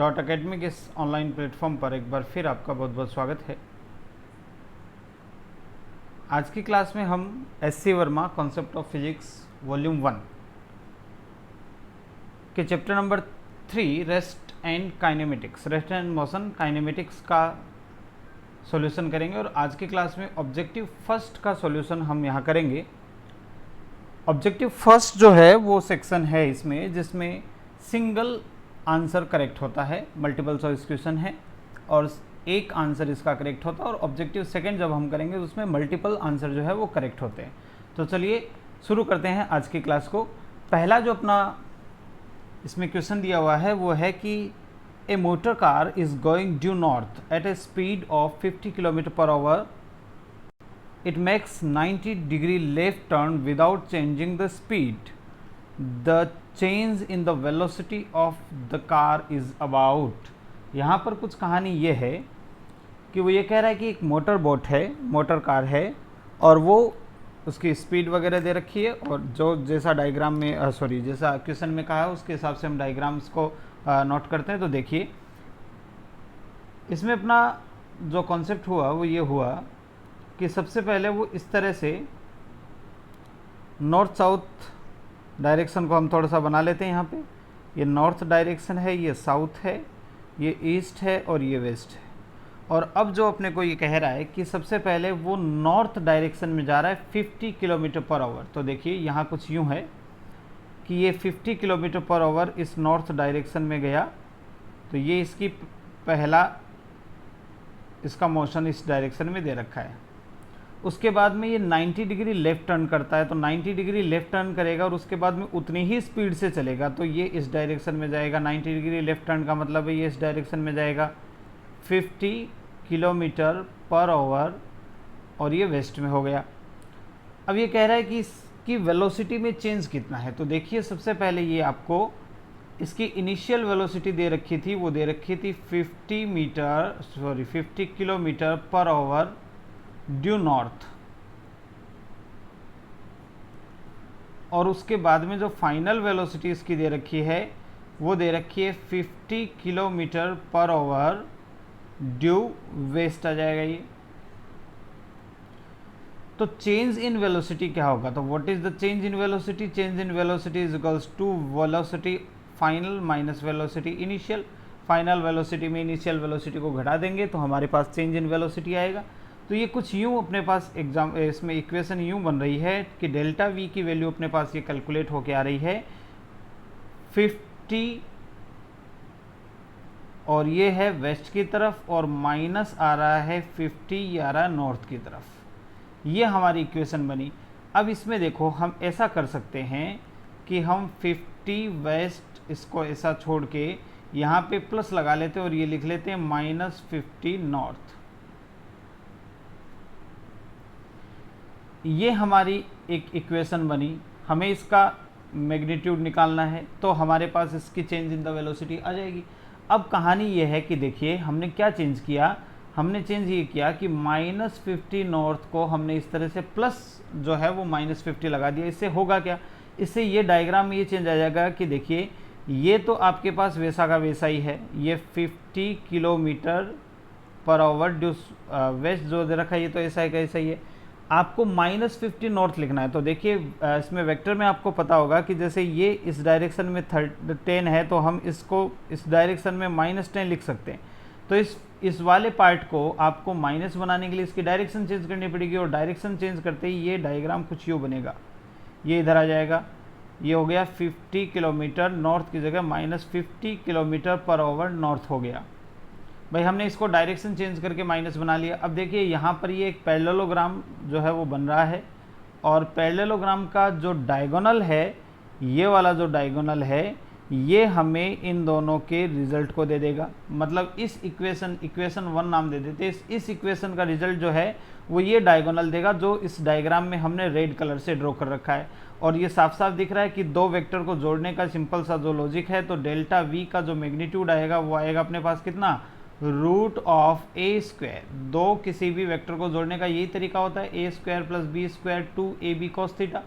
Dot academic इस online platform पर एक बार फिर आपका बहुत बहुत स्वागत है। आज की क्लास में हम SC. Verma concept of physics volume 1 के chapter number 3 rest and kinematics, rest and motion kinematics का सॉल्यूशन करेंगे। और आज की क्लास में ऑब्जेक्टिव फर्स्ट का सॉल्यूशन हम यहाँ करेंगे। ऑब्जेक्टिव फर्स्ट जो है वो सेक्शन है इसमें जिसमें सिंगल आंसर करेक्ट होता है, मल्टीपल चॉइस क्वेश्चन है और एक आंसर इसका करेक्ट होता है। और ऑब्जेक्टिव सेकंड जब हम करेंगे तो उसमें मल्टीपल आंसर जो है वो करेक्ट होते हैं। तो चलिए शुरू करते हैं आज की क्लास को। पहला जो अपना इसमें क्वेश्चन दिया हुआ है वो है कि a motor car is going due north at a speed of 50 kilometre per hour. It makes 90 degree left turn without changing the speed. The change in the velocity of the car is about. यहाँ पर कुछ कहानी ये है कि वो ये कह रहा है कि एक मोटर बोट है, मोटर कार है और वो उसकी स्पीड वगैरह दे रखी है और जो जैसा डायग्राम में जैसा क्वेश्चन में कहा है उसके हिसाब से हम डायग्राम्स को नोट करते हैं। तो देखिए इसमें अपना जो कॉन्सेप्ट हुआ वो ये हुआ कि सबसे पहले वो इस तरह से नॉर्थ साउथ डायरेक्शन को हम थोड़ा सा बना लेते हैं। यहाँ पे ये नॉर्थ डायरेक्शन है, ये साउथ है, ये ईस्ट है और ये वेस्ट है। और अब जो अपने को ये कह रहा है कि सबसे पहले वो नॉर्थ डायरेक्शन में जा रहा है 50 किलोमीटर पर आवर। तो देखिए यहाँ कुछ यूँ है कि ये 50 किलोमीटर पर आवर इस नॉर्थ डायरेक्शन में गया, तो ये इसकी पहला इसका मोशन इस डायरेक्शन में दे रखा है। उसके बाद में ये 90 डिग्री लेफ़्ट टर्न करता है, तो 90 डिग्री लेफ़्ट टर्न करेगा और उसके बाद में उतनी ही स्पीड से चलेगा, तो ये इस डायरेक्शन में जाएगा। 90 डिग्री लेफ़्ट टर्न का मतलब है ये इस डायरेक्शन में जाएगा 50 किलोमीटर पर आवर और ये वेस्ट में हो गया। अब ये कह रहा है कि इसकी वेलोसिटी में चेंज कितना है। तो देखिए सबसे पहले ये आपको इसकी इनिशियल वेलोसिटी दे रखी थी, वो दे रखी थी 50 kilometre per our due north. और उसके बाद में जो फाइनल वेलोसिटी इसकी दे रखी है वो दे रखी है 50 kilometre per our due waste आ जाएगा ये। तो चेंज इन वेलोसिटी क्या होगा? तो what is the change in velocity? Change in velocity is equals to velocity final minus velocity initial. Final velocity में इनिशियल वेलोसिटी को घटा देंगे तो हमारे पास चेंज इन वेलोसिटी आएगा। तो ये कुछ यूँ अपने पास इसमें इक्वेशन यूँ बन रही है कि डेल्टा वी की वैल्यू अपने पास ये कैलकुलेट होके आ रही है 50 और ये है वेस्ट की तरफ और माइनस आ रहा है 50 ये आ रहा है नॉर्थ की तरफ। ये हमारी इक्वेशन बनी। अब इसमें देखो हम ऐसा कर सकते हैं कि हम 50 वेस्ट इसको ऐसा छोड़ के यहाँ पे प्लस लगा लेते हैं और ये लिख लेते हैं -50 नॉर्थ। ये हमारी एक इक्वेशन बनी। हमें इसका मैग्नीट्यूड निकालना है तो हमारे पास इसकी चेंज इन द वेलोसिटी आ जाएगी। अब कहानी ये है कि देखिए हमने क्या चेंज किया, हमने चेंज ये किया कि -50 नॉर्थ को हमने इस तरह से प्लस जो है वो -50 लगा दिया। इससे होगा क्या? इससे ये डायग्राम में ये चेंज आ जाएगा कि देखिए ये तो आपके पास वैसा का वैसा ही है, ये 50 kilometre per our due waste जो दे रखा है ये तो ऐसा है कैसा ही है। आपको -50 नॉर्थ लिखना है। तो देखिए इसमें वेक्टर में आपको पता होगा कि जैसे ये इस डायरेक्शन में 10 है तो हम इसको इस डायरेक्शन में -10 लिख सकते हैं। तो इस वाले पार्ट को आपको माइनस बनाने के लिए इसकी डायरेक्शन चेंज करनी पड़ेगी और डायरेक्शन चेंज करते ही ये डायग्राम कुछ यूँ बनेगा, ये इधर आ जाएगा। ये हो गया 50 किलोमीटर नॉर्थ की जगह -50 किलोमीटर पर आवर नॉर्थ हो गया। भाई हमने इसको डायरेक्शन चेंज करके माइनस बना लिया। अब देखिए यहाँ पर ये एक पैरेललोग्राम जो है वो बन रहा है और पैरेललोग्राम का जो डायगोनल है, ये वाला जो डायगोनल है ये हमें इन दोनों के रिजल्ट को दे देगा। मतलब इस इक्वेशन 1 नाम दे देते हैं। इस इक्वेशन का रिजल्ट जो है वो ये डायगोनल देगा जो इस डायग्राम में हमने रेड कलर से ड्रॉ कर रखा है। और ये साफ साफ दिख रहा है कि दो वेक्टर को जोड़ने का सिंपल सा जो लॉजिक है, तो डेल्टा वी का जो मैग्नीट्यूड आएगा वो आएगा अपने पास कितना, √(a²). दो किसी भी वेक्टर को जोड़ने का यही तरीका होता है, a² + b² 2ab cos θ।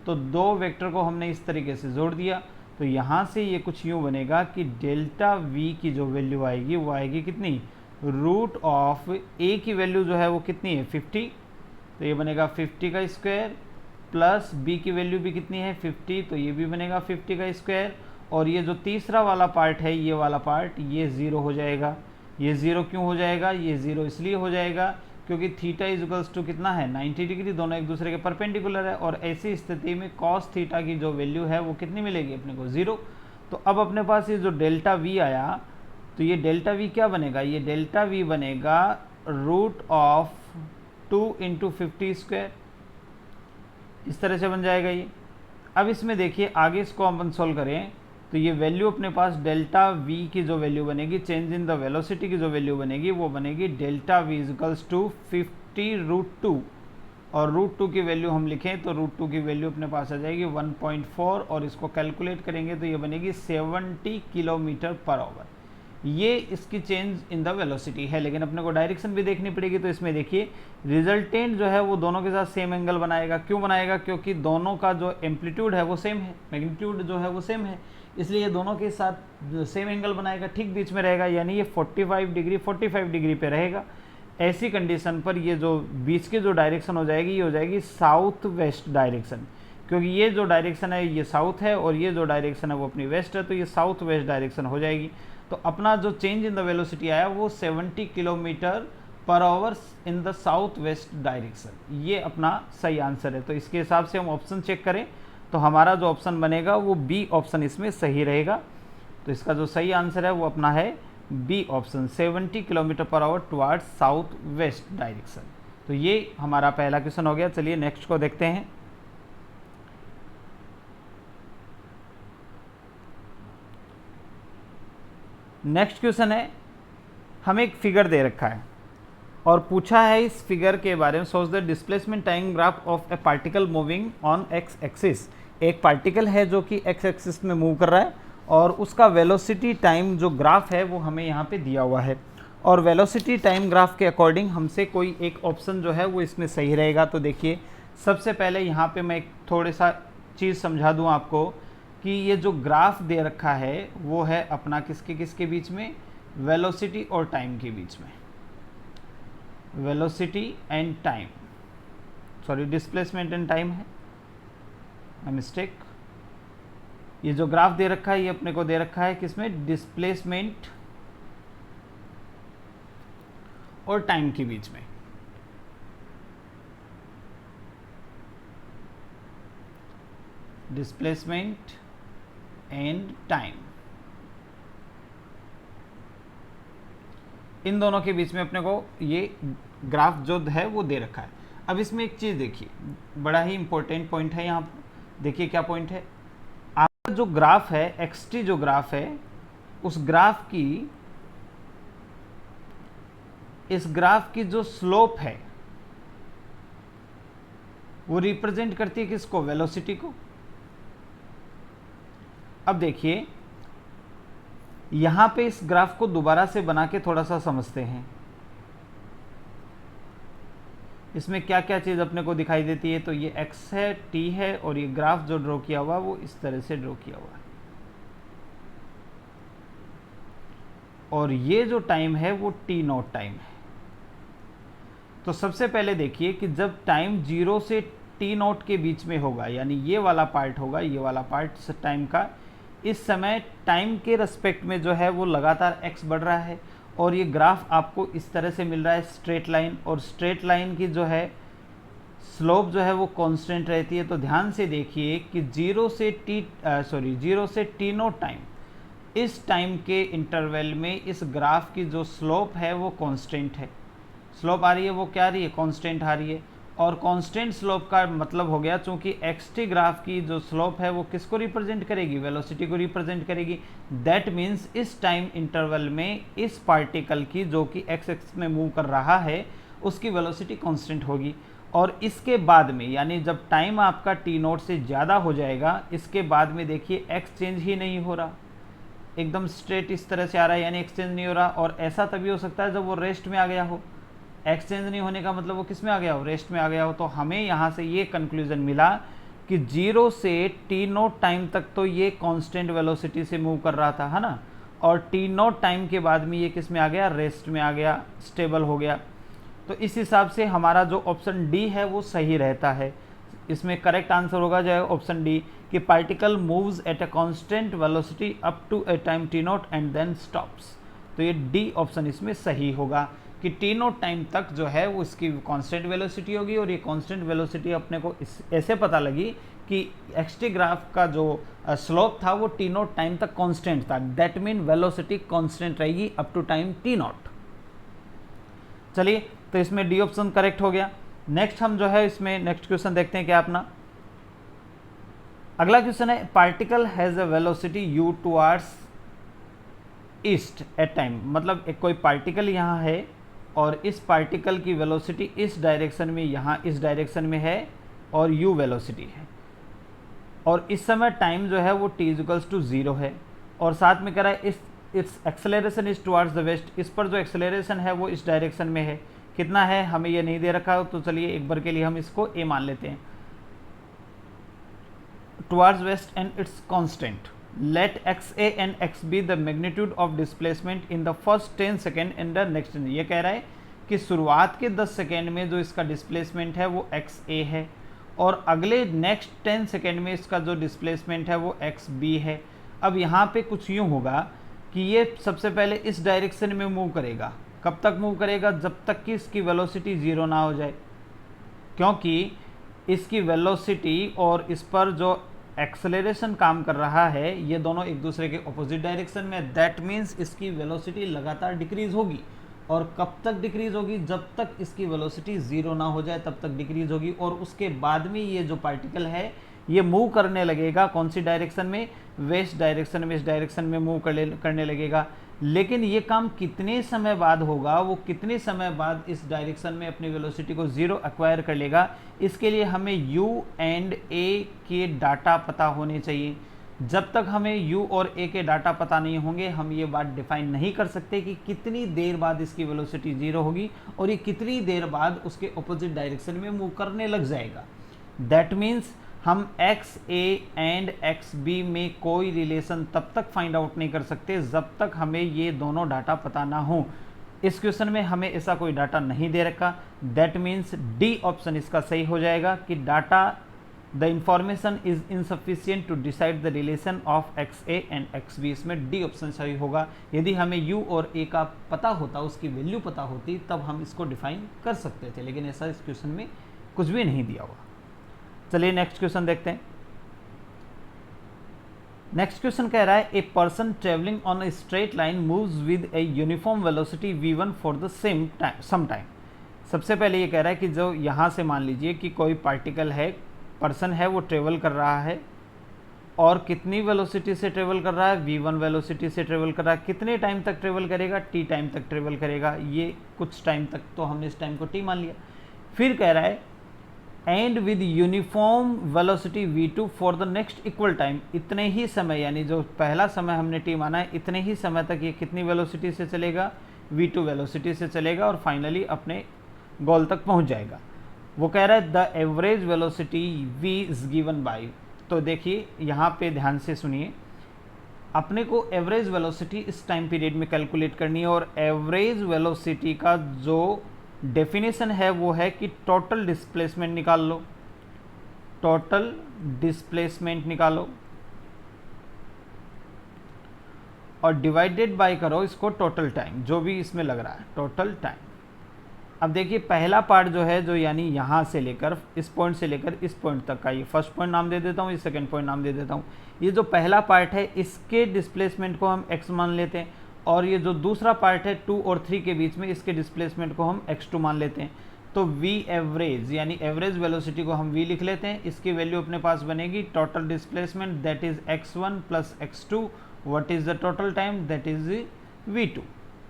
तो दो वेक्टर को हमने इस तरीके से जोड़ दिया तो यहाँ से ये कुछ यूँ बनेगा कि डेल्टा वी की जो वैल्यू आएगी वो आएगी कितनी, रूट ऑफ ए की वैल्यू जो है वो कितनी है 50, तो ये बनेगा 50 का स्क्वायर, प्लस बी की वैल्यू भी कितनी है 50, तो ये भी बनेगा 50 का स्क्वायर, और ये जो तीसरा वाला पार्ट है ये वाला पार्ट ये ज़ीरो हो जाएगा। ये ज़ीरो क्यों हो जाएगा, ये ज़ीरो इसलिए हो जाएगा क्योंकि थीटा इजकल्स टू कितना है 90 डिग्री, दोनों एक दूसरे के परपेंडिकुलर है, और ऐसी स्थिति में कॉस थीटा की जो वैल्यू है वो कितनी मिलेगी अपने को, ज़ीरो। तो अब अपने पास ये जो डेल्टा वी आया, तो ये डेल्टा वी क्या बनेगा, ये डेल्टा वी बनेगा रूट ऑफ 2 इंटू 50 स्क्वायर, इस तरह से बन जाएगा ये। अब इसमें देखिए आगे इसको अपन सोल्व करें तो ये वैल्यू अपने पास डेल्टा वी की जो वैल्यू बनेगी, चेंज इन द वेलोसिटी की जो वैल्यू बनेगी वो बनेगी डेल्टा वी इजकल्स टू 50√2, और √2 की वैल्यू हम लिखें तो √2 की वैल्यू अपने पास आ जाएगी 1.4, और इसको कैलकुलेट करेंगे तो ये बनेगी 70 किलोमीटर पर आवर। ये इसकी चेंज इन द वेलोसिटी है, लेकिन अपने को डायरेक्शन भी देखनी पड़ेगी। तो इसमें देखिए रिजल्टेंट जो है वो दोनों के साथ सेम एंगल बनाएगा। क्यों बनाएगा, क्योंकि दोनों का जो एम्पलीट्यूड है वो सेम है, मैग्नीट्यूड जो है वो सेम है, इसलिए ये दोनों के साथ सेम एंगल बनाएगा, ठीक बीच में रहेगा, यानी ये 45 डिग्री पे रहेगा। ऐसी कंडीशन पर ये जो बीच की जो डायरेक्शन हो जाएगी ये हो जाएगी साउथ वेस्ट डायरेक्शन, क्योंकि ये जो डायरेक्शन है ये साउथ है और ये जो डायरेक्शन है वो अपनी वेस्ट है, तो ये साउथ वेस्ट डायरेक्शन हो जाएगी। तो अपना जो चेंज इन द वेलोसिटी आया वो 70 kilometre per our in the south west direction, ये अपना सही आंसर है। तो इसके हिसाब से हम ऑप्शन चेक करें तो हमारा जो ऑप्शन बनेगा वो बी ऑप्शन इसमें सही रहेगा। तो इसका जो सही आंसर है वो अपना है B option, 70 kilometre per hour towards south west direction. तो ये हमारा पहला क्वेश्चन हो गया। चलिए नेक्स्ट को देखते हैं। नेक्स्ट क्वेश्चन है, हमें एक फिगर दे रखा है और पूछा है इस फिगर के बारे में, सोच the displacement time graph of A particle moving on x axis. एक पार्टिकल है जो कि एक्स एक्सिस में मूव कर रहा है और उसका वेलोसिटी टाइम जो ग्राफ है वो हमें यहाँ पे दिया हुआ है, और वेलोसिटी टाइम ग्राफ के अकॉर्डिंग हमसे कोई एक ऑप्शन जो है वो इसमें सही रहेगा। तो देखिए सबसे पहले यहाँ पे मैं एक थोड़ा सा चीज़ समझा दूँ आपको कि ये जो ग्राफ दे रखा है वो है अपना किसके किसके बीच में, वेलोसिटी और टाइम के बीच में, velocity and time, sorry displacement and time है, मिस्टेक। ये जो ग्राफ दे रखा है ये अपने को दे रखा है किसमें, डिस्प्लेसमेंट और टाइम के बीच में। डिस्प्लेसमेंट एंड टाइम, इन दोनों के बीच में अपने को ये ग्राफ जो है वो दे रखा है। अब इसमें एक चीज़ देखिए, बड़ा ही इंपॉर्टेंट पॉइंट है यहाँ पर, देखिए क्या पॉइंट है। आपका जो ग्राफ है एक्सटी जो ग्राफ है, उस ग्राफ की, इस ग्राफ की जो स्लोप है वो रिप्रेजेंट करती है किसको, वेलोसिटी को। अब देखिए यहां पे इस ग्राफ को दोबारा से बना के थोड़ा सा समझते हैं। इसमें क्या क्या चीज़ अपने को दिखाई देती है, तो ये x है, t है, और ये ग्राफ जो ड्रॉ किया हुआ वो इस तरह से ड्रॉ किया हुआ है, और ये जो टाइम है वो t0 टाइम है। तो सबसे पहले देखिए कि जब टाइम 0 से t0 के बीच में होगा, यानी ये वाला पार्ट होगा, ये वाला पार्ट टाइम का, इस समय टाइम के रेस्पेक्ट में जो है वो लगातार x बढ़ रहा है, और ये ग्राफ आपको इस तरह से मिल रहा है स्ट्रेट लाइन, और स्ट्रेट लाइन की जो है स्लोप जो है वो कांस्टेंट रहती है। तो ध्यान से देखिए कि 0 से t0 टाइम, इस टाइम के इंटरवल में इस ग्राफ की जो स्लोप है वो कांस्टेंट है। स्लोप आ रही है वो क्या आ रही है, कांस्टेंट आ रही है, और कांस्टेंट स्लोप का मतलब हो गया चूंकि एक्सटी ग्राफ की जो स्लोप है वो किसको रिप्रेजेंट करेगी, वेलोसिटी को रिप्रेजेंट करेगी। दैट मीन्स इस टाइम इंटरवल में इस पार्टिकल की जो कि एक्स एक्सिस में मूव कर रहा है उसकी वेलोसिटी कांस्टेंट होगी। और इसके बाद में, यानी जब टाइम आपका t0 से ज़्यादा हो जाएगा, इसके बाद में देखिए x चेंज ही नहीं हो रहा, एकदम स्ट्रेट इस तरह से आ रहा है, यानी एक्सचेंज नहीं हो रहा। और ऐसा तभी हो सकता है जब वो रेस्ट में आ गया हो। एक्सचेंज नहीं होने का मतलब वो किस में आ गया हो, रेस्ट में आ गया हो। तो हमें यहाँ से ये कंक्लूजन मिला कि 0 से टी नोट टाइम तक तो ये कांस्टेंट वेलोसिटी से मूव कर रहा था, है ना, और टी नोट टाइम के बाद में ये किस में आ गया, रेस्ट में आ गया, स्टेबल हो गया। तो इस हिसाब से हमारा जो ऑप्शन डी है वो सही रहता है। इसमें करेक्ट आंसर होगा जो है ऑप्शन डी, कि particle moves at a constant velocity up to a time t nought and then stops. तो ये डी ऑप्शन इसमें सही होगा कि टी नोट टाइम तक जो है वो इसकी कांस्टेंट वेलोसिटी होगी, और ये कांस्टेंट वेलोसिटी अपने को ऐसे पता लगी कि एक्सटी ग्राफ का जो स्लोप था वो टी नोट टाइम तक कांस्टेंट था, दैट मीन वेलोसिटी कांस्टेंट रहेगी up to time t nought. चलिए, तो इसमें डी ऑप्शन करेक्ट हो गया। नेक्स्ट हम जो है इसमें नेक्स्ट क्वेश्चन देखते हैं क्या अपना। अगला क्वेश्चन है, particle has a velocity u towards east at time. मतलब एक कोई पार्टिकल यहाँ है और इस पार्टिकल की वेलोसिटी इस डायरेक्शन में, यहाँ इस डायरेक्शन में है और u वेलोसिटी है, और इस समय टाइम जो है वो t इक्वल्स टू 0 है, और साथ में कह रहा है its acceleration is towards the west. इस पर जो एक्सेलरेशन है वो इस डायरेक्शन में है, कितना है हमें ये नहीं दे रखा, तो चलिए एक बार के लिए हम इसको a मान लेते हैं, towards west and its constant. Let XA and XB the magnitude of displacement in the first 10 second and the next. ये कह रहा है कि शुरुआत के 10 सेकेंड में जो इसका डिस्प्लेसमेंट है वो XA है, और अगले नेक्स्ट 10 सेकेंड में इसका जो डिस्प्लेसमेंट है वो XB है। अब यहाँ पे कुछ यूँ होगा कि ये सबसे पहले इस डायरेक्शन में मूव करेगा। कब तक मूव करेगा? जब तक कि इसकी वेलोसिटी 0 ना हो जाए, क्योंकि इसकी वेलोसिटी और इस पर जो एक्सेलरेशन काम कर रहा है ये दोनों एक दूसरे के ऑपोजिट डायरेक्शन में, दैट मीन्स इसकी वेलोसिटी लगातार डिक्रीज होगी। और कब तक डिक्रीज होगी? जब तक इसकी वेलोसिटी 0 ना हो जाए तब तक डिक्रीज होगी, और उसके बाद में ये जो पार्टिकल है ये मूव करने लगेगा। कौन सी डायरेक्शन में? वेस्ट डायरेक्शन में, इस डायरेक्शन में मूव करने लगेगा। लेकिन ये काम कितने समय बाद होगा, वो कितने समय बाद इस डायरेक्शन में अपनी वेलोसिटी को 0 एक्वायर कर लेगा, इसके लिए हमें u एंड a के डाटा पता होने चाहिए। जब तक हमें u और a के डाटा पता नहीं होंगे हम ये बात डिफाइन नहीं कर सकते कि कितनी देर बाद इसकी वेलोसिटी 0 होगी और ये कितनी देर बाद उसके ऑपोजिट डायरेक्शन में मूव करने लग जाएगा। दैट मीन्स हम XA एंड XB में कोई रिलेशन तब तक फाइंड आउट नहीं कर सकते जब तक हमें ये दोनों डाटा पता ना हो। इस क्वेश्चन में हमें ऐसा कोई डाटा नहीं दे रखा, दैट मीन्स डी ऑप्शन इसका सही हो जाएगा कि data the information is insufficient to decide the relation of XA and XB। इसमें डी ऑप्शन सही होगा। यदि हमें U और A का पता होता, उसकी वैल्यू पता होती, तब हम इसको डिफाइन कर सकते थे, लेकिन ऐसा इस क्वेश्चन में कुछ भी नहीं दिया हुआ। चलिए नेक्स्ट क्वेश्चन देखते हैं। नेक्स्ट क्वेश्चन कह रहा है, a person travelling on a straight line moves with a uniform velocity v1 for the some time. सबसे पहले ये कह रहा है कि जो यहाँ से मान लीजिए कि कोई पार्टिकल है, पर्सन है, वो ट्रेवल कर रहा है, और कितनी वेलोसिटी से ट्रेवल कर रहा है? v1 वेलोसिटी से ट्रेवल कर रहा है। कितने टाइम तक ट्रेवल करेगा? t टाइम तक ट्रेवल करेगा। ये कुछ टाइम तक, तो हमने इस टाइम को t मान लिया। फिर कह रहा है and with uniform velocity v2 for the next equal time. इतने ही समय, यानी जो पहला समय हमने t माना है, इतने ही समय तक ये कितनी वेलोसिटी से चलेगा? v2 वेलोसिटी से चलेगा, और फाइनली अपने गोल तक पहुंच जाएगा। वो कह रहा है the average velocity v is given by. तो देखिए यहाँ पे ध्यान से सुनिए, अपने को एवरेज वेलोसिटी इस टाइम पीरियड में कैलकुलेट करनी है, और एवरेज वेलोसिटी का जो डेफिनेशन है वो है कि टोटल डिस्प्लेसमेंट निकाल लो, टोटल डिस्प्लेसमेंट निकालो और डिवाइडेड बाय करो इसको टोटल टाइम, जो भी इसमें लग रहा है टोटल टाइम। अब देखिए पहला पार्ट जो है, जो यानी यहाँ से लेकर इस पॉइंट से लेकर इस पॉइंट तक का, ये फर्स्ट पॉइंट नाम दे देता हूँ, ये सेकंड पॉइंट नाम दे देता हूँ। ये जो पहला पार्ट है इसके डिस्प्लेसमेंट को हम x मान लेते हैं, और ये जो दूसरा पार्ट है 2 और 3 के बीच में, इसके डिस्प्लेसमेंट को हम x2 मान लेते हैं। तो v एवरेज यानी एवरेज वेलोसिटी को हम v लिख लेते हैं। इसकी वैल्यू अपने पास बनेगी total displacement that is x1 plus x2, what is the total time that is v2।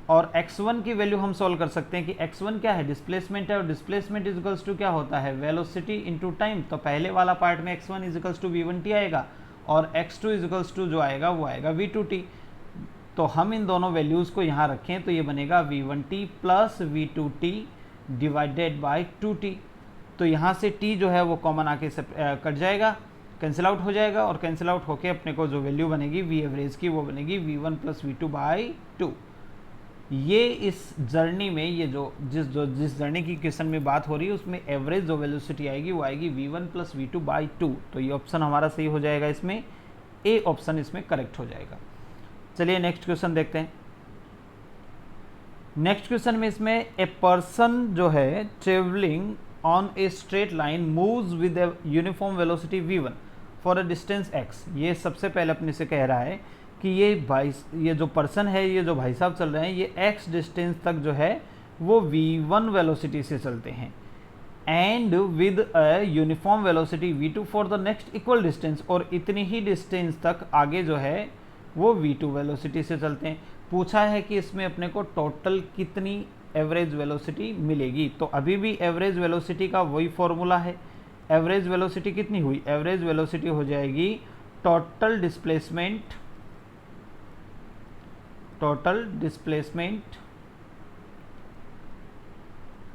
और x1 की वैल्यू हम सॉल्व कर सकते हैं कि x1 क्या है? डिस्प्लेसमेंट है, और डिस्प्लेसमेंट इज इक्वल्स टू क्या होता है? Velocity into time. तो पहले वाला पार्ट में x1 is equals to v1t आएगा, और x2 इज इक्वल्स टू जो आएगा वो आएगा v2t। तो हम इन दोनों वैल्यूज़ को यहाँ रखें तो ये बनेगा v1t plus v2t divided by 2t। तो यहाँ से t जो है वो कॉमन आके कट जाएगा, कैंसिल आउट हो जाएगा, और कैंसिल आउट होके अपने को जो वैल्यू बनेगी वी एवरेज की वो बनेगी v1 प्लस v2 बाई 2। ये इस जर्नी में ये जिस जर्नी की क्वेश्चन में बात हो रही है उसमें एवरेज जो वेलोसिटी आएगी वो आएगी v1 प्लस v2 बाई 2। तो ये ऑप्शन हमारा सही हो जाएगा, इसमें ए ऑप्शन इसमें करेक्ट हो जाएगा। चलिए नेक्स्ट क्वेश्चन देखते हैं। नेक्स्ट क्वेश्चन में इसमें ए पर्सन जो है travelling on a straight line moves with a uniform velocity v1 for a distance x। ये सबसे पहले अपने से कह रहा है कि ये जो पर्सन है, ये जो भाई साहब चल रहे हैं, ये x डिस्टेंस तक जो है वो v1 वेलोसिटी से चलते हैं and with a uniform velocity v2 for the next equal distance, और इतनी ही डिस्टेंस तक आगे जो है वो v2 वेलोसिटी से चलते हैं। पूछा है कि इसमें अपने को टोटल कितनी एवरेज वेलोसिटी मिलेगी। तो अभी भी एवरेज वेलोसिटी का वही फॉर्मूला है। एवरेज वेलोसिटी कितनी हुई? एवरेज वेलोसिटी हो जाएगी total displacement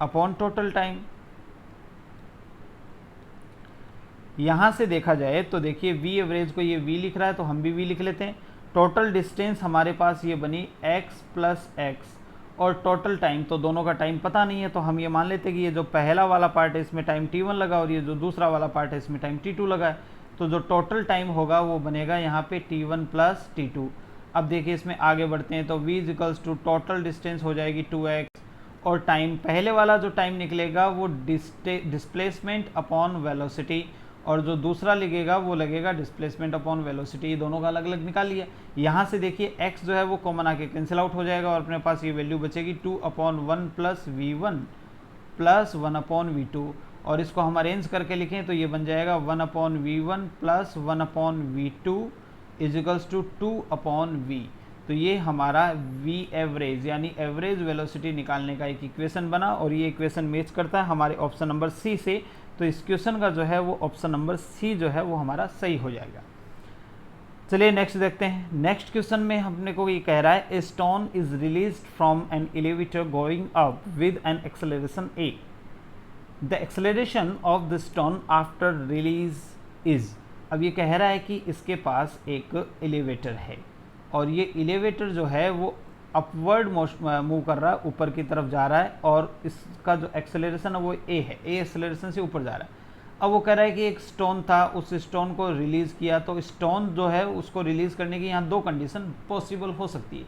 upon total time. यहां से देखा जाए तो देखिए v एवरेज को ये v लिख रहा है तो हम भी v लिख लेते हैं। टोटल डिस्टेंस हमारे पास ये बनी x प्लस एक्स, और टोटल टाइम तो दोनों का टाइम पता नहीं है, तो हम ये मान लेते हैं कि ये जो पहला वाला पार्ट है इसमें टाइम t1 लगा और ये जो दूसरा वाला पार्ट है इसमें टाइम t2 लगा है। तो जो टोटल टाइम होगा वो बनेगा यहाँ पे t1 प्लस t2। अब देखिए इसमें आगे बढ़ते हैं तो v equals to total distance हो जाएगी 2x, और टाइम पहले वाला जो टाइम निकलेगा वो डिस्प्लेसमेंट अपॉन वेलोसिटी, और जो दूसरा लगेगा वो लगेगा डिस्प्लेसमेंट अपॉन वेलोसिटी। दोनों का अलग अलग निकाल लिया। यहाँ से देखिए x जो है वो कॉमन आके कैंसिल आउट हो जाएगा और अपने पास ये वैल्यू बचेगी 2/1 प्लस v1 प्लस 1/v2, और इसको हम अरेंज करके लिखें तो ये बन जाएगा 1/v1 plus 1/v2 is equals to 2/v। तो ये हमारा v एवरेज यानी एवरेज वेलोसिटी निकालने का एक इक्वेशन बना, और ये इक्वेशन मैच करता है हमारे ऑप्शन नंबर सी से। तो इस क्वेश्चन का जो है वो ऑप्शन नंबर सी जो है वो हमारा सही हो जाएगा। चलिए नेक्स्ट देखते हैं। नेक्स्ट क्वेश्चन में हमने को ये कह रहा है a stone is released from an elevator going up with an acceleration a। The acceleration of the stone after release is. अब ये कह रहा है कि इसके पास एक एलिवेटर है और ये एलिवेटर जो है वो अपवर्ड मूव कर रहा है, ऊपर की तरफ जा रहा है, और इसका जो एक्सेलरेशन है वो a है, a एक्सेलरेशन से ऊपर जा रहा है। अब वो कह रहा है कि एक स्टोन था, उस स्टोन को रिलीज़ किया, तो स्टोन जो है उसको रिलीज़ करने की यहाँ दो कंडीशन पॉसिबल हो सकती है।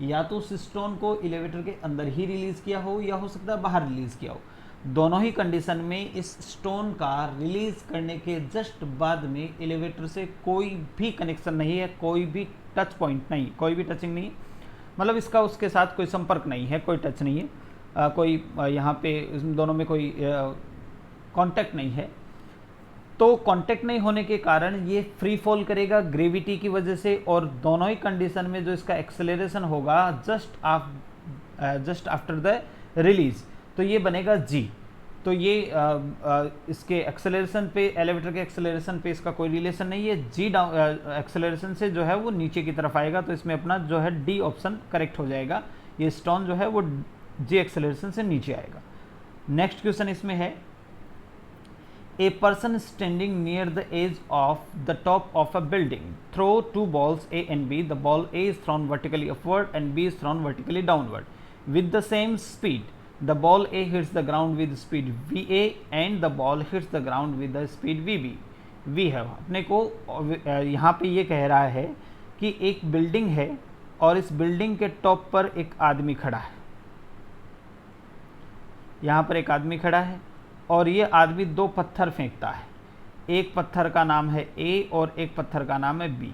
या तो उस स्टोन को एलिवेटर के अंदर ही रिलीज़ किया हो या हो सकता है बाहर रिलीज़ किया हो। दोनों ही कंडीशन में इस स्टोन का रिलीज़ करने के जस्ट बाद में एलिवेटर से कोई भी कनेक्शन नहीं है, कोई भी टच पॉइंट नहीं, कोई भी टचिंग नहीं है, मतलब इसका उसके साथ कोई संपर्क नहीं है, कोई टच नहीं है, कोई यहाँ पे इन दोनों में कोई कांटेक्ट नहीं है। तो कांटेक्ट नहीं होने के कारण ये फ्री फॉल करेगा ग्रेविटी की वजह से, और दोनों ही कंडीशन में जो इसका एक्सेलरेशन होगा जस्ट आफ्टर द रिलीज, तो ये बनेगा g। तो ये इसके एक्सेलरेशन पे, एलिवेटर के एक्सेलरेशन पे इसका कोई रिलेशन नहीं है। g एक्सेलरेशन से जो है वो नीचे की तरफ आएगा, तो इसमें अपना जो है d ऑप्शन करेक्ट हो जाएगा। ये स्टोन जो है वो g एक्सेलरेशन से नीचे आएगा। नेक्स्ट क्वेश्चन इसमें है a person standing near the edge of the top of a building throw 2 balls a and b। The ball a is thrown vertically upward and b is thrown vertically downward with the same speed। The ball A hits the ground with speed VA and the ball hits the ground with the speed VB। V है अपने को यहाँ पे ये कह रहा है कि एक बिल्डिंग है और इस बिल्डिंग के टॉप पर एक आदमी खड़ा है। यहाँ पर एक आदमी खड़ा है और ये आदमी दो पत्थर फेंकता है। एक पत्थर का नाम है A और एक पत्थर का नाम है B।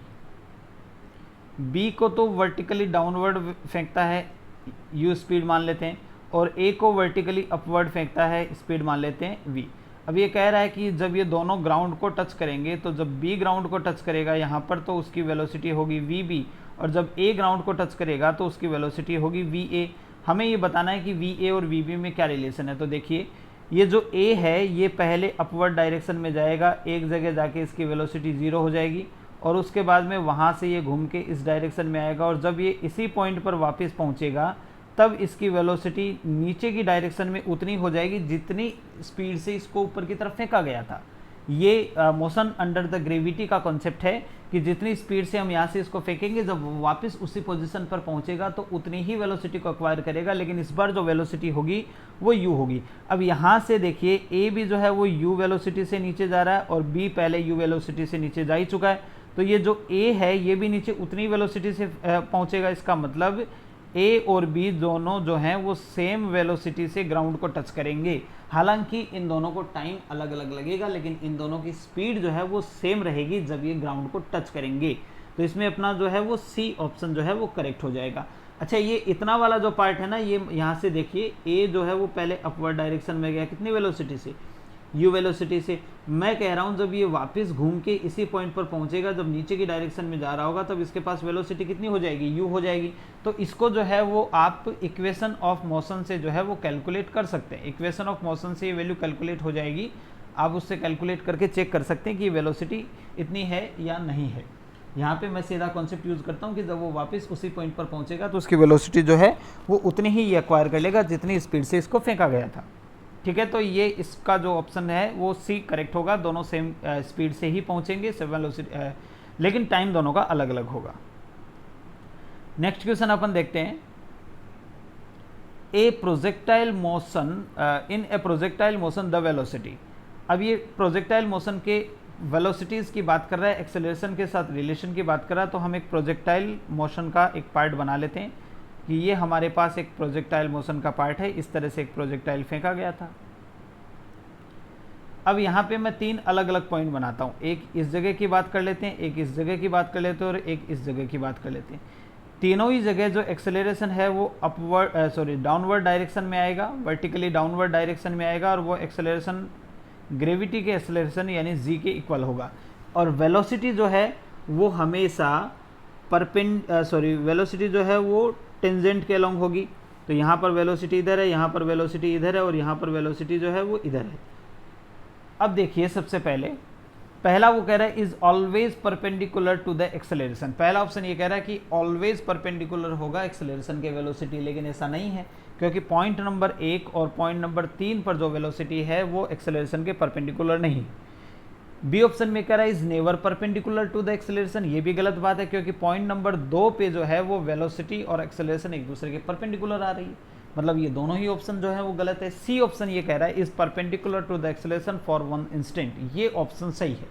B को तो वर्टिकली डाउनवर्ड फेंकता है, U स्पीड मान लेते हैं, और A को वर्टिकली अपवर्ड फेंकता है, स्पीड मान लेते हैं V। अब ये कह रहा है कि जब ये दोनों ग्राउंड को टच करेंगे, तो जब B ग्राउंड को टच करेगा यहाँ पर तो उसकी वेलोसिटी होगी VB, और जब A ग्राउंड को टच करेगा तो उसकी वेलोसिटी होगी VA। हमें ये बताना है कि VA और VB में क्या रिलेशन है। तो देखिए ये जो A है ये पहले अपवर्ड डायरेक्शन में जाएगा, एक जगह जाके इसकी वेलोसिटी 0 हो जाएगी, और उसके बाद में वहाँ से ये घूम के इस डायरेक्शन में आएगा, और जब ये इसी पॉइंट पर वापस पहुँचेगा तब इसकी वेलोसिटी नीचे की डायरेक्शन में उतनी हो जाएगी जितनी स्पीड से इसको ऊपर की तरफ फेंका गया था। ये मोशन अंडर द ग्रेविटी का कॉन्सेप्ट है कि जितनी स्पीड से हम यहाँ से इसको फेंकेंगे, जब वो वापस उसी पोजीशन पर पहुँचेगा तो उतनी ही वेलोसिटी को एक्वायर करेगा, लेकिन इस बार जो वेलोसिटी होगी वो u होगी। अब यहाँ से देखिए a भी जो है वो u वेलोसिटी से नीचे जा रहा है और b पहले u वेलोसिटी से नीचे जा ही चुका है, तो ये जो a है ये भी नीचे उतनी वेलोसिटी से पहुँचेगा। इसका मतलब ए और बी दोनों जो हैं वो सेम वेलोसिटी से ग्राउंड को टच करेंगे। हालांकि इन दोनों को टाइम अलग अलग लगेगा, लेकिन इन दोनों की स्पीड जो है वो सेम रहेगी जब ये ग्राउंड को टच करेंगे। तो इसमें अपना जो है वो सी ऑप्शन जो है वो करेक्ट हो जाएगा। अच्छा, ये इतना वाला जो पार्ट है ना, ये यहाँ से देखिए ए जो है वो पहले अपवर्ड डायरेक्शन में गया कितनी वेलोसिटी से, u वेलोसिटी से। मैं कह रहा हूँ जब ये वापस घूम के इसी पॉइंट पर पहुँचेगा, जब नीचे की डायरेक्शन में जा रहा होगा, तब इसके पास वेलोसिटी कितनी हो जाएगी, u हो जाएगी। तो इसको जो है वो आप इक्वेशन ऑफ मोशन से जो है वो कैलकुलेट कर सकते हैं। इक्वेशन ऑफ मोशन से ये वैल्यू कैलकुलेट हो जाएगी, आप उससे कैलकुलेट करके चेक कर सकते हैं कि वेलोसिटी इतनी है या नहीं है। यहाँ पे मैं सीधा कॉन्सेप्ट यूज़ करता हूँ कि जब वो वापस उसी पॉइंट पर पहुँचेगा तो उसकी वेलोसिटी जो है वो उतनी ही एक्वायर कर लेगा जितनी स्पीड से इसको फेंका गया था। ठीक है, तो ये इसका जो ऑप्शन है वो सी करेक्ट होगा। दोनों सेम स्पीड से ही पहुंचेंगे, सेम वेलोसिटी, लेकिन टाइम दोनों का अलग अलग होगा। नेक्स्ट क्वेश्चन अपन देखते हैं। ए projectile motion in A projectile motion the velocity. अब ये प्रोजेक्टाइल मोशन के वेलोसिटीज की बात कर रहा है, एक्सेलरेशन के साथ रिलेशन की बात कर रहा है। तो हम एक प्रोजेक्टाइल मोशन का एक पार्ट बना लेते हैं कि ये हमारे पास एक प्रोजेक्टाइल मोशन का पार्ट है। इस तरह से एक प्रोजेक्टाइल फेंका गया था। अब यहाँ पे मैं 3 अलग अलग पॉइंट बनाता हूँ, एक इस जगह की बात कर लेते हैं, एक इस जगह की बात कर लेते हैं और एक इस जगह की बात कर लेते हैं। तीनों ही जगह जो एक्सेलरेशन है वो डाउनवर्ड डायरेक्शन में आएगा, वर्टिकली डाउनवर्ड डायरेक्शन में आएगा, और वो एक्सेलरेशन ग्रेविटी के एक्सेलरेशन यानी g के इक्वल होगा। और वेलोसिटी जो है वो हमेशा वेलोसिटी जो है वो टेंजेंट के अलोंग होगी। तो यहाँ पर वेलोसिटी इधर है, यहाँ पर वेलोसिटी इधर है और यहाँ पर वेलोसिटी जो है वो इधर है। अब देखिए, सबसे पहला वो कह रहा है is always perpendicular to the acceleration. पहला ऑप्शन ये कह रहा है कि ऑलवेज परपेंडिकुलर होगा एक्सेलरेशन के वेलोसिटी, लेकिन ऐसा नहीं है क्योंकि पॉइंट नंबर 1 और पॉइंट नंबर 3 पर जो वेलोसिटी है वो एक्सेलरेशन के परपेंडिकुलर नहीं। बी ऑप्शन में कह रहा है is never perpendicular to the acceleration. ये भी गलत बात है क्योंकि पॉइंट नंबर 2 पे जो है वो वेलोसिटी और एक्सेलरेशन एक दूसरे के परपेंडिकुलर आ रही है, मतलब ये दोनों ही ऑप्शन जो है वो गलत है। सी ऑप्शन ये कह रहा है is perpendicular to the acceleration for one instant. ये ऑप्शन सही है।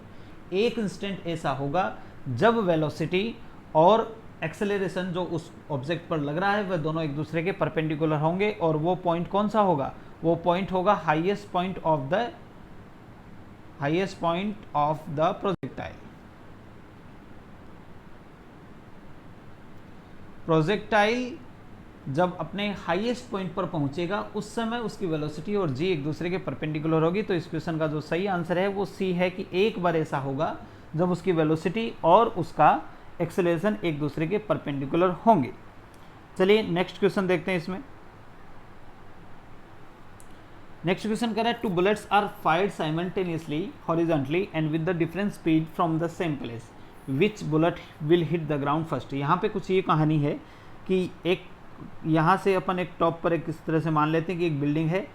एक इंस्टेंट ऐसा होगा जब वेलोसिटी और एक्सेलरेशन जो उस ऑब्जेक्ट पर लग रहा है वह दोनों एक दूसरे के परपेंडिकुलर होंगे, और वो पॉइंट कौन सा होगा, वो पॉइंट होगा highest point of the projectile. Projectile जब अपने हाईएस्ट पॉइंट पर पहुंचेगा उस समय उसकी वेलोसिटी और जी एक दूसरे के परपेंडिकुलर होगी। तो इस क्वेश्चन का जो सही आंसर है वो सी है कि एक बार ऐसा होगा जब उसकी वेलोसिटी और उसका एक्सेलरेशन एक दूसरे के परपेंडिकुलर होंगे। चलिए नेक्स्ट क्वेश्चन देखते हैं। इसमें नेक्स्ट क्वेश्चन कह रहा है two bullets are fired simultaneously horizontally and with the different speed from the same place, which bullet will hit the ground first. यहाँ पे कुछ ये कहानी है कि एक यहाँ से अपन एक टॉप पर एक इस तरह से मान लेते हैं कि एक बिल्डिंग है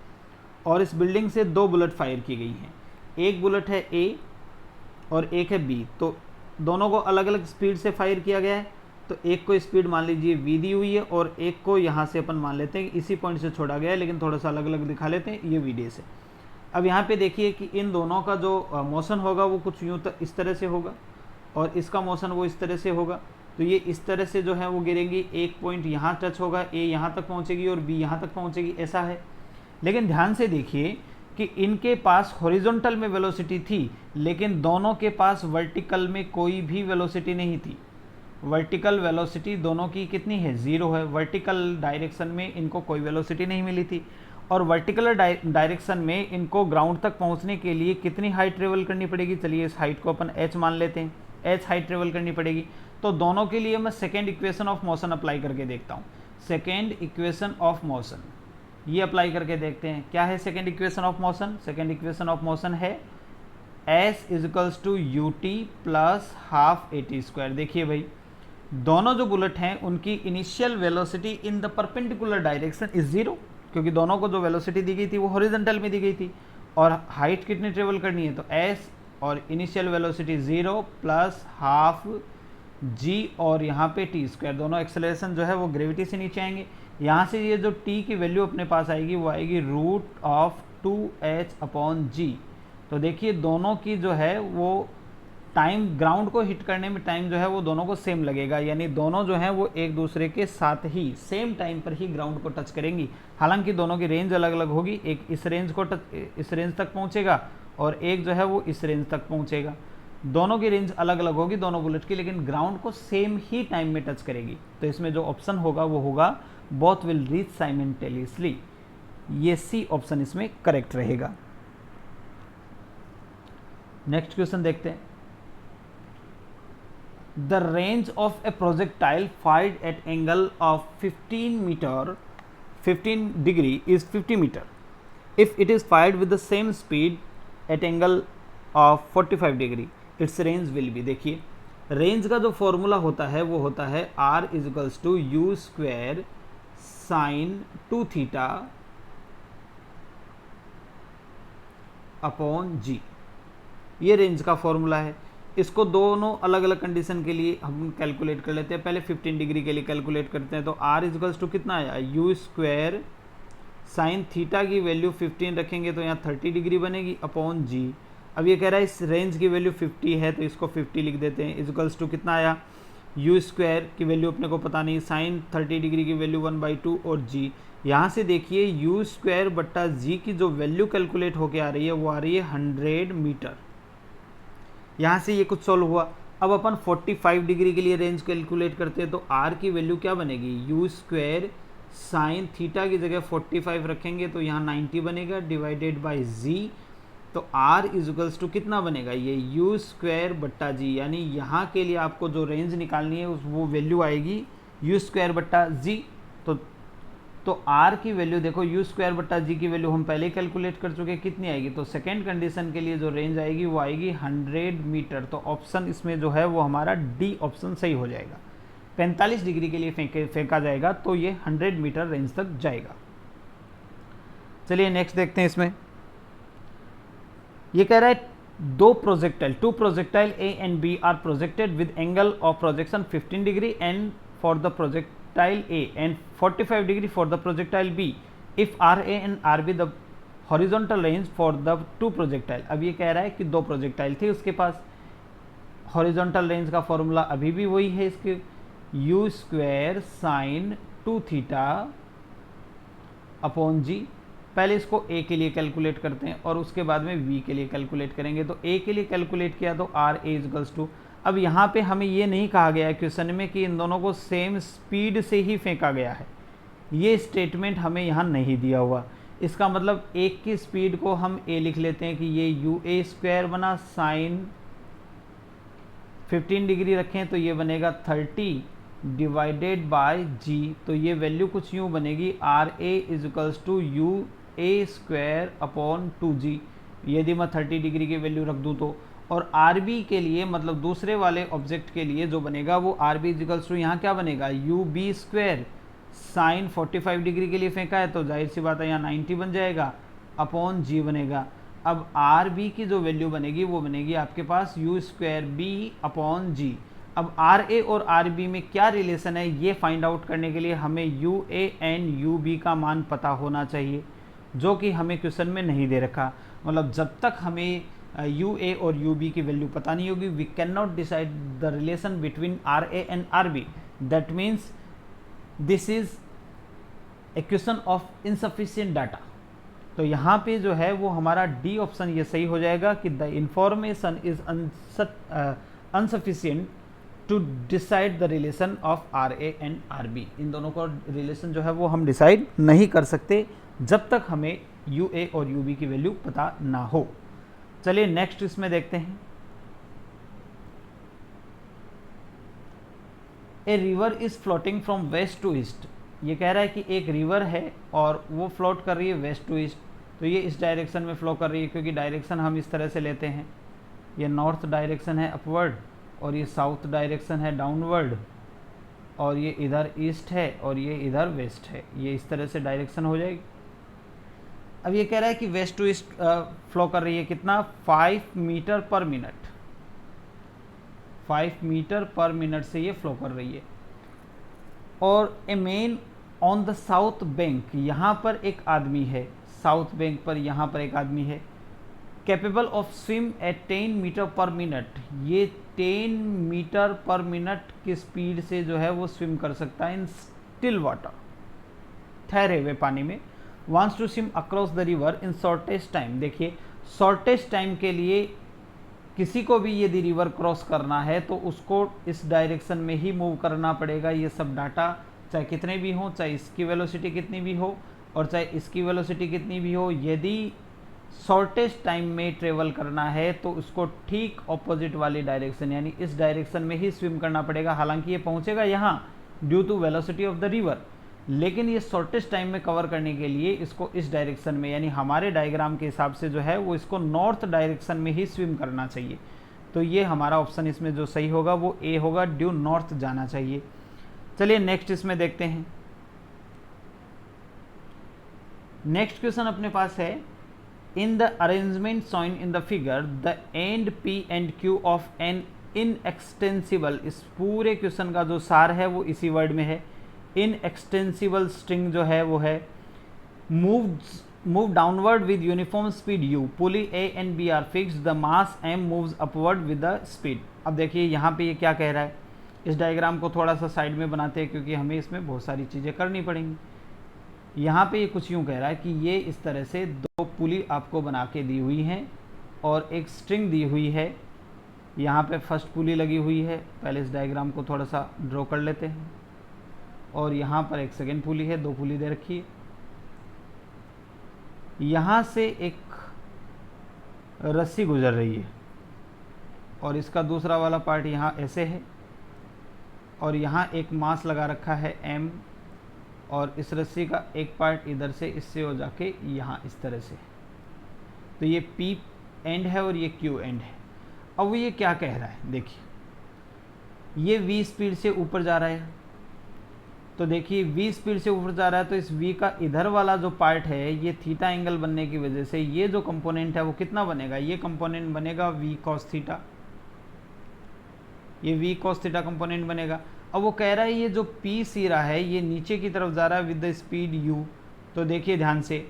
और इस बिल्डिंग से 2 बुलेट फायर की गई हैं। एक बुलेट है ए और एक है बी, तो दोनों को अलग अलग स्पीड से फायर किया गया है। तो एक को स्पीड मान लीजिए वी दी हुई है और एक को यहाँ से अपन मान लेते हैं कि इसी पॉइंट से छोड़ा गया है, लेकिन थोड़ा सा अलग अलग दिखा लेते हैं, ये वी डी से। अब यहाँ पे देखिए कि इन दोनों का जो मोशन होगा वो कुछ यूँ इस तरह से होगा और इसका मोशन वो इस तरह से होगा। तो ये इस तरह से जो है वो गिरेंगी, एक पॉइंट यहाँ टच होगा, ए यहाँ तक पहुँचेगी और बी यहाँ तक पहुँचेगी, ऐसा है। लेकिन ध्यान से देखिए कि इनके पास हॉरिजॉन्टल में वेलोसिटी थी, लेकिन दोनों के पास वर्टिकल में कोई भी वेलोसिटी नहीं थी। वर्टिकल वेलोसिटी दोनों की कितनी है, 0 है। वर्टिकल डायरेक्शन में इनको कोई वेलोसिटी नहीं मिली थी, और वर्टिकल डायरेक्शन में इनको ग्राउंड तक पहुंचने के लिए कितनी हाइट ट्रेवल करनी पड़ेगी। चलिए इस हाइट को अपन h मान लेते हैं, h हाइट ट्रेवल करनी पड़ेगी। तो दोनों के लिए मैं second equation of motion apply करके देखता हूँ। सेकेंड इक्वेशन ऑफ मोशन ये अप्लाई करके देखते हैं। क्या है second equation of motion? Second equation of motion है s is equals to ut plus half at square. देखिए भाई, दोनों जो बुलेट हैं उनकी initial velocity in the perpendicular direction is 0, क्योंकि दोनों को जो वेलोसिटी दी गई थी वो हॉरिजॉन्टल में दी गई थी, और हाइट कितनी ट्रेवल करनी है, तो s और initial velocity 0 plus half g और यहाँ पे t स्क्वायर, दोनों एक्सेलरेशन जो है वो ग्रेविटी से नीचे आएंगे। यहाँ से ये जो t की वैल्यू अपने पास आएगी वो आएगी रूट ऑफ 2h/g। तो देखिए दोनों की जो है वो टाइम, ग्राउंड को हिट करने में टाइम जो है वो दोनों को सेम लगेगा, यानी दोनों जो हैं वो एक दूसरे के साथ ही सेम टाइम पर ही ग्राउंड को टच करेंगी। हालांकि दोनों की रेंज अलग अलग होगी, एक इस रेंज को इस रेंज तक पहुंचेगा और एक जो है वो इस रेंज तक पहुंचेगा। दोनों की रेंज अलग अलग होगी दोनों बुलेट की, लेकिन ग्राउंड को सेम ही टाइम में टच करेगी। तो इसमें जो ऑप्शन होगा वो होगा बोथ विल रीच साइमल्टेनियसली, ये सी ऑप्शन इसमें करेक्ट रहेगा। नेक्स्ट क्वेश्चन देखते हैं। The range of a projectile fired at angle of 15 degree is 50 meter. If it is fired with the same speed at angle of 45 degree, its range will be। देखिए range का जो formula होता है वो होता है r is equals to u square sine 2 theta upon g, ये range का फॉर्मूला है। इसको दोनों अलग अलग कंडीशन के लिए हम कैलकुलेट कर लेते हैं। पहले 15 डिग्री के लिए कैलकुलेट करते हैं, तो r इजिकल्स टू कितना आया, यू स्क्वायर साइन थीटा की वैल्यू 15 रखेंगे तो यहाँ 30 डिग्री बनेगी अपॉन जी। अब ये कह रहा है इस रेंज की वैल्यू 50 है तो इसको 50 लिख देते हैं, इजिकल्स टू कितना आया, यू स्क्वायर की वैल्यू अपने को पता नहीं, साइन 30 डिग्री की वैल्यू 1/2 और जी। यहाँ से देखिए यू स्क्वायर बट्टा जी की जो वैल्यू कैलकुलेट होके आ रही है वो आ रही है 100 मीटर। यहाँ से ये कुछ सॉल्व हुआ। अब अपन 45 डिग्री के लिए रेंज कैलकुलेट करते हैं, तो r की वैल्यू क्या बनेगी, यू स्क्वायर साइन थीटा की जगह 45 रखेंगे तो यहाँ 90 बनेगा डिवाइडेड बाय z। तो r इजिकल्स टू कितना बनेगा, ये यू स्क्वायर बट्टा जी, यानी यहाँ के लिए आपको जो रेंज निकालनी है वो वैल्यू आएगी यू स्क्वायर बट्टा जी। तो r की वैल्यू देखो, यू स्क्वायर बट्टा जी की वैल्यू हम पहले ही कैलकुलेट कर चुके हैं, कितनी आएगी, तो सेकेंड कंडीशन के लिए जो रेंज आएगी वो आएगी 100 मीटर। तो ऑप्शन इसमें जो है वो हमारा डी ऑप्शन सही हो जाएगा। 45 डिग्री के लिए फेंका जाएगा तो ये 100 मीटर रेंज तक जाएगा। चलिए नेक्स्ट देखते हैं। इसमें ये कह रहा है two projectile A and B are projected with angle of projection 15 degree and for the projectile A and 45 degree for the projectile B if RA and RB the horizontal range for the two projectile। अब ये कह रहा है कि दो projectile थे उसके पास, हॉरिजॉन्टल रेंज का फॉर्मूला अभी भी वही है इसके, u square sine 2 theta upon g. पहले इसको A के लिए कैलकुलेट करते हैं और उसके बाद में B के लिए कैलकुलेट करेंगे। तो A के लिए कैलकुलेट किया तो R A इजिकल्स टू, अब यहाँ पे हमें ये नहीं कहा गया है क्वेश्चन में कि इन दोनों को सेम स्पीड से ही फेंका गया है, ये स्टेटमेंट हमें यहाँ नहीं दिया हुआ। इसका मतलब एक की स्पीड को हम a लिख लेते हैं कि ये यू ए स्क्वायर बना, साइन 15 डिग्री रखें तो ये बनेगा 30 डिवाइडेड बाय g। तो ये वैल्यू कुछ यूँ बनेगी R A equals to u A square upon 2g, यदि मैं 30 डिग्री की वैल्यू रख दूँ तो। और आर बी के लिए मतलब दूसरे वाले ऑब्जेक्ट के लिए जो बनेगा वो आर बी इजिकल्स टू यहाँ क्या बनेगा, u B square sine 45 degree के लिए फेंका है तो जाहिर सी बात है यहाँ 90 बन जाएगा अपॉन जी बनेगा। अब आर बी की जो वैल्यू बनेगी वो बनेगी आपके पास यू स्क्वायर बी अपॉन जी। अब आर ए और आर बी में क्या रिलेशन है ये फाइंड आउट करने के लिए हमें u A and u B का मान पता होना चाहिए, जो कि हमें क्वेश्चन में नहीं दे रखा। मतलब जब तक हमें यू ए और यू बी की वैल्यू पता नहीं होगी we can not decide the relation between R A and R B. That means this is a question of insufficient data. तो यहाँ पे जो है वो हमारा डी ऑप्शन ये सही हो जाएगा कि the information is unsufficient to decide the relation of R A and R B. इन दोनों का रिलेशन जो है वो हम डिसाइड नहीं कर सकते जब तक हमें यू ए और यू बी की वैल्यू पता ना हो। चलिए नेक्स्ट इसमें देखते हैं। A river is floating from west to east. ये कह रहा है कि एक रिवर है और वो फ्लोट कर रही है वेस्ट टू ईस्ट, तो ये इस डायरेक्शन में फ्लो कर रही है क्योंकि डायरेक्शन हम इस तरह से लेते हैं, ये नॉर्थ डायरेक्शन है अपवर्ड और ये साउथ डायरेक्शन है डाउनवर्ड। और ये इधर ईस्ट है और ये इधर वेस्ट है, ये इस तरह से डायरेक्शन हो जाएगी। अब ये कह रहा है कि वेस्ट टू ईस्ट फ्लो कर रही है, कितना 5 metre per minute, 5 metre per minute से ये फ्लो कर रही है। और a man on the south bank, यहाँ पर एक आदमी है, साउथ बैंक पर यहाँ पर एक आदमी है, capable of swim at 10 metre per minute, ये 10 मीटर पर मिनट की स्पीड से जो है वो स्विम कर सकता है इन स्टिल वाटर, ठहरे हुए पानी में। Wants to swim across the river in shortest time, देखिए शॉर्टेस्ट टाइम के लिए किसी को भी यदि रिवर क्रॉस करना है तो उसको इस डायरेक्शन में ही मूव करना पड़ेगा। ये सब डाटा चाहे कितने भी हों, चाहे इसकी वेलोसिटी कितनी भी हो और चाहे इसकी वेलोसिटी कितनी भी हो, यदि शॉर्टेस्ट टाइम में ट्रेवल करना है तो उसको ठीक ऑपोजिट वाली डायरेक्शन यानी इस डायरेक्शन में ही स्विम करना पड़ेगा। हालांकि ये पहुंचेगा यहाँ due to velocity of the river, लेकिन ये शॉर्टेस्ट टाइम में कवर करने के लिए इसको इस डायरेक्शन में यानी हमारे डायग्राम के हिसाब से जो है वो इसको नॉर्थ डायरेक्शन में ही स्विम करना चाहिए। तो ये हमारा ऑप्शन इसमें जो सही होगा वो ए होगा, ड्यू नॉर्थ जाना चाहिए। चलिए नेक्स्ट इसमें देखते हैं। नेक्स्ट क्वेश्चन अपने पास है, in the arrangement shown in the figure the end P and Q of an inextensible, इस पूरे क्वेश्चन का जो सार है वो इसी वर्ड में है। इनएक्सटेंसिबल स्ट्रिंग जो है वो है move downward with uniform speed u, pulley A and B are fixed, the mass m moves upward with the speed. अब देखिए यहाँ पे ये क्या कह रहा है, इस डायग्राम को थोड़ा सा साइड में बनाते हैं क्योंकि हमें इसमें बहुत सारी चीज़ें करनी पड़ेंगी। यहाँ पे ये कुछ यूँ कह रहा है कि ये इस तरह से दो पुली आपको बना के दी हुई हैं और एक स्ट्रिंग दी हुई है। यहाँ पे फर्स्ट पुली लगी हुई है, पहले इस डायग्राम को थोड़ा सा ड्रॉ कर लेते हैं, और यहाँ पर एक सेकेंड पुली है, दो पुली दे रखी है। यहाँ से एक रस्सी गुजर रही है और इसका दूसरा वाला पार्ट यहाँ ऐसे है, और यहाँ एक मास लगा रखा है m, और इस रस्सी का एक पार्ट इधर से इससे हो जाके यहाँ इस तरह से। तो ये P एंड है और ये Q एंड है। अब वो ये क्या कह रहा है, देखिए ये v स्पीड से ऊपर जा रहा है, तो देखिए v स्पीड से ऊपर जा रहा है तो इस v का इधर वाला जो पार्ट है ये थीटा एंगल बनने की वजह से ये जो कंपोनेंट है वो कितना बनेगा, ये कंपोनेंट बनेगा v cos थीटा, ये v cos थीटा कंपोनेंट बनेगा। अब वो कह रहा है ये जो p सिरा है ये नीचे की तरफ जा रहा है विद द स्पीड u। तो देखिए ध्यान से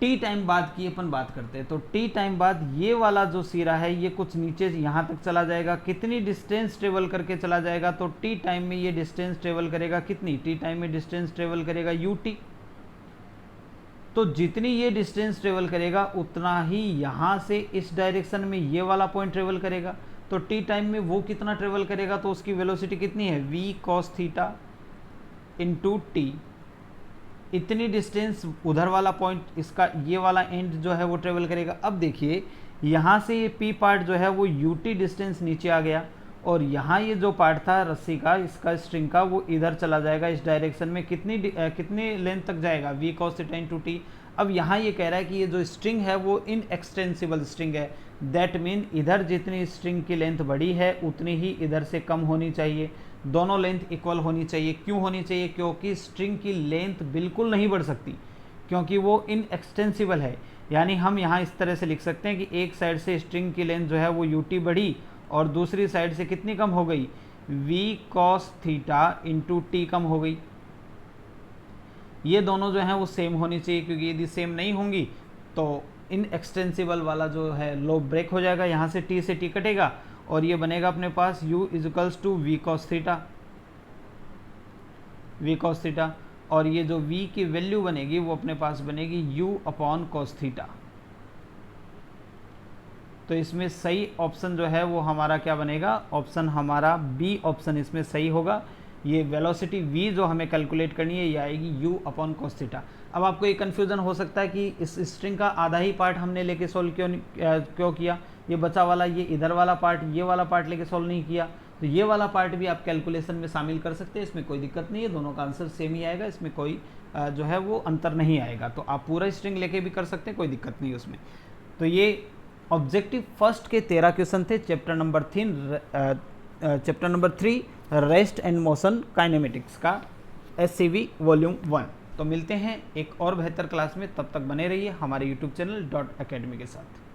t टाइम बाद की अपन बात करते हैं, तो t टाइम बाद ये वाला जो सिरा है ये कुछ नीचे यहाँ तक चला जाएगा। कितनी डिस्टेंस ट्रेवल करके चला जाएगा, तो t टाइम में ये डिस्टेंस ट्रेवल करेगा कितनी, t टाइम में डिस्टेंस ट्रेवल करेगा ut। तो जितनी ये डिस्टेंस ट्रेवल करेगा उतना ही यहाँ से इस डायरेक्शन में ये वाला पॉइंट ट्रेवल करेगा। तो t टाइम में वो कितना ट्रेवल करेगा, तो उसकी वेलोसिटी कितनी है, v cos theta into T. इतनी डिस्टेंस उधर वाला पॉइंट इसका ये वाला एंड जो है वो ट्रेवल करेगा। अब देखिए यहाँ से ये p पार्ट जो है वो ut डिस्टेंस नीचे आ गया, और यहाँ ये जो पार्ट था रस्सी का, इसका स्ट्रिंग का, वो इधर चला जाएगा इस डायरेक्शन में। कितनी लेंथ तक जाएगा, v cos theta into T. अब यहाँ ये कह रहा है कि ये जो स्ट्रिंग है वो इनएक्सटेंसिबल स्ट्रिंग है, दैट मीन इधर जितनी स्ट्रिंग की लेंथ बड़ी है उतनी ही इधर से कम होनी चाहिए, दोनों लेंथ इक्वल होनी चाहिए। क्यों होनी चाहिए, क्योंकि स्ट्रिंग की लेंथ बिल्कुल नहीं बढ़ सकती क्योंकि वो इनएक्सटेंसिबल है। यानी हम यहाँ इस तरह से लिख सकते हैं कि एक साइड से स्ट्रिंग की लेंथ जो है वो ut बढ़ी और दूसरी साइड से कितनी कम हो गई, v cos theta into T कम हो गई। ये दोनों जो हैं वो सेम होनी चाहिए, क्योंकि यदि सेम नहीं होंगी तो इनएक्सटेंसिबल वाला जो है लो ब्रेक हो जाएगा, यहाँ से t से t कटेगा और ये बनेगा अपने पास u equals to v cos theta, और ये जो v की वैल्यू बनेगी वो अपने पास बनेगी u अपॉन cos थीटा। तो इसमें सही ऑप्शन जो है वो हमारा क्या बनेगा, ऑप्शन हमारा बी ऑप्शन इसमें सही होगा। ये वेलोसिटी v जो हमें कैलकुलेट करनी है ये आएगी u अपॉन cos थीटा। अब आपको ये कन्फ्यूज़न हो सकता है कि इस स्ट्रिंग का आधा ही पार्ट हमने लेके सॉल्व क्यों किया, ये बचा वाला ये इधर वाला पार्ट, ये वाला पार्ट लेके सॉल्व नहीं किया। तो ये वाला पार्ट भी आप कैलकुलेशन में शामिल कर सकते हैं, इसमें कोई दिक्कत नहीं है, दोनों का आंसर सेम ही आएगा, इसमें कोई जो है वो अंतर नहीं आएगा। तो आप पूरा स्ट्रिंग लेके भी कर सकते हैं, कोई दिक्कत नहीं है उसमें। तो ये ऑब्जेक्टिव फर्स्ट के 13 क्वेश्चन थे chapter number 3 rest and motion kinematics का SCV वॉल्यूम 1। तो मिलते हैं एक और बेहतर क्लास में, तब तक बने रहिए हमारे YouTube चैनल .academy के साथ।